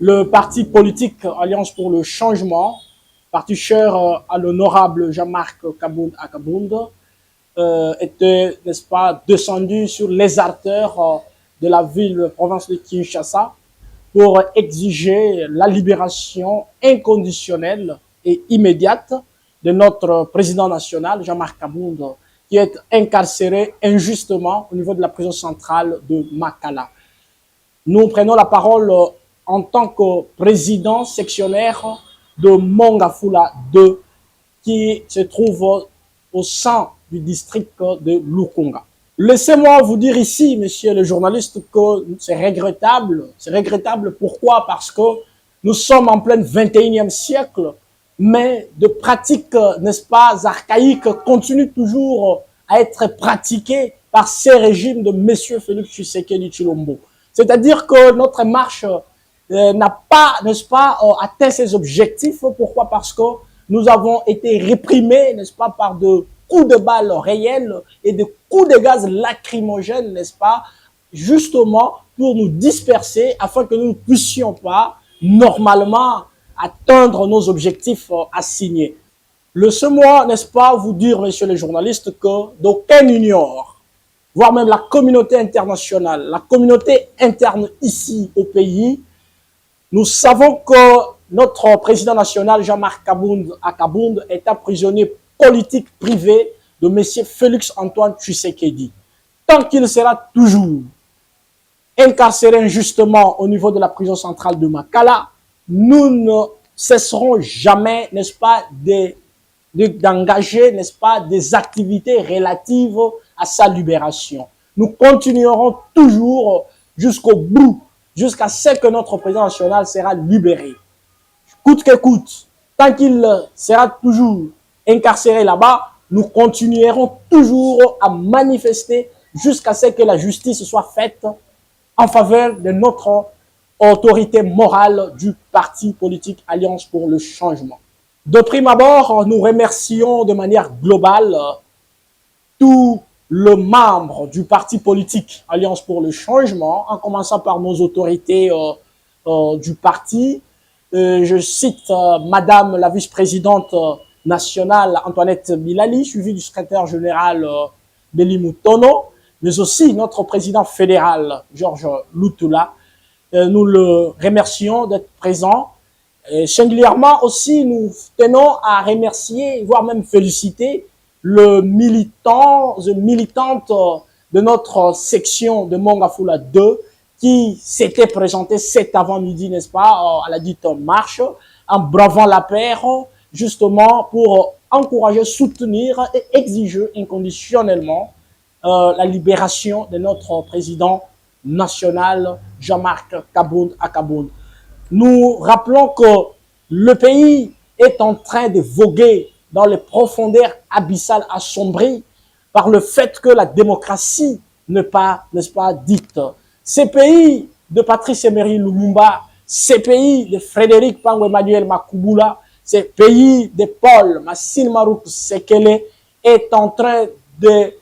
Le parti politique Alliance pour le changement, parti cher à l'honorable Jean-Marc Kabound Akabound, était, n'est-ce pas, descendu sur les artères de la ville, province de Kinshasa, pour exiger la libération inconditionnelle et immédiate de notre président national, Jean-Marc Kabound, qui est incarcéré injustement au niveau de la prison centrale de Makala. Nous prenons la parole en tant que président sectionnaire de Mongafula 2, qui se trouve au sein du district de Lukunga. Laissez-moi vous dire ici, monsieur le journaliste, que c'est regrettable. C'est regrettable pourquoi? Parce que nous sommes en plein 21e siècle, mais de pratiques, n'est-ce pas, archaïques continuent toujours à être pratiquées par ces régimes de monsieur Félix Tshisekedi Tshilombo. C'est-à-dire que notre marche n'a pas, n'est-ce pas, atteint ses objectifs. Pourquoi? Parce que nous avons été réprimés, n'est-ce pas, par de coups de balles réels et de coups de gaz lacrymogènes, n'est-ce pas, justement pour nous disperser afin que nous ne puissions pas normalement atteindre nos objectifs assignés. Laissez-moi, n'est-ce pas, vous dire, messieurs les journalistes, que d'aucuns ignorent, voire même la communauté internationale, la communauté interne ici au pays, nous savons que notre président national, Jean-Marc Kabound Akabound, est un prisonnier politique privé de M. Félix-Antoine Tshisekedi. Tant qu'il sera toujours incarcéré injustement au niveau de la prison centrale de Makala, nous ne cesserons jamais, n'est-ce pas, d'engager, n'est-ce pas, des activités relatives à sa libération. Nous continuerons toujours jusqu'au bout, jusqu'à ce que notre président national sera libéré. Coûte que coûte, tant qu'il sera toujours incarcéré là-bas, nous continuerons toujours à manifester jusqu'à ce que la justice soit faite en faveur de notre autorité morale du parti politique Alliance pour le changement. De prime abord, nous remercions de manière globale tous les membres du parti politique Alliance pour le changement, en commençant par nos autorités du parti. Je cite Madame la vice-présidente nationale Antoinette Bilali, suivie du secrétaire général Beli Mutono, mais aussi notre président fédéral Georges Lutula. Nous le remercions d'être présent. Singulièrement aussi, nous tenons à remercier, voire même féliciter le militant, militante de notre section de Mongafula 2 qui s'était présenté cet avant-midi, n'est-ce pas, à la dite marche, en bravant la paire, justement pour encourager, soutenir et exiger inconditionnellement la libération de notre président national, Jean-Marc Kabound Akabound. Nous rappelons que le pays est en train de voguer dans les profondeurs abyssales assombries par le fait que la démocratie n'est pas, n'est-ce pas, dite. Ces pays de Patrice Emery Lumumba, ces pays de Frédéric Pango Emmanuel Makubula, ces pays de Paul Massine Marouk Sekele est en train de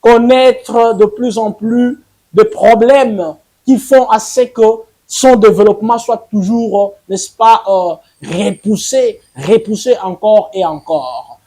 connaître de plus en plus de problèmes qui font à ce que son développement soit toujours, n'est-ce pas, repoussé encore et encore.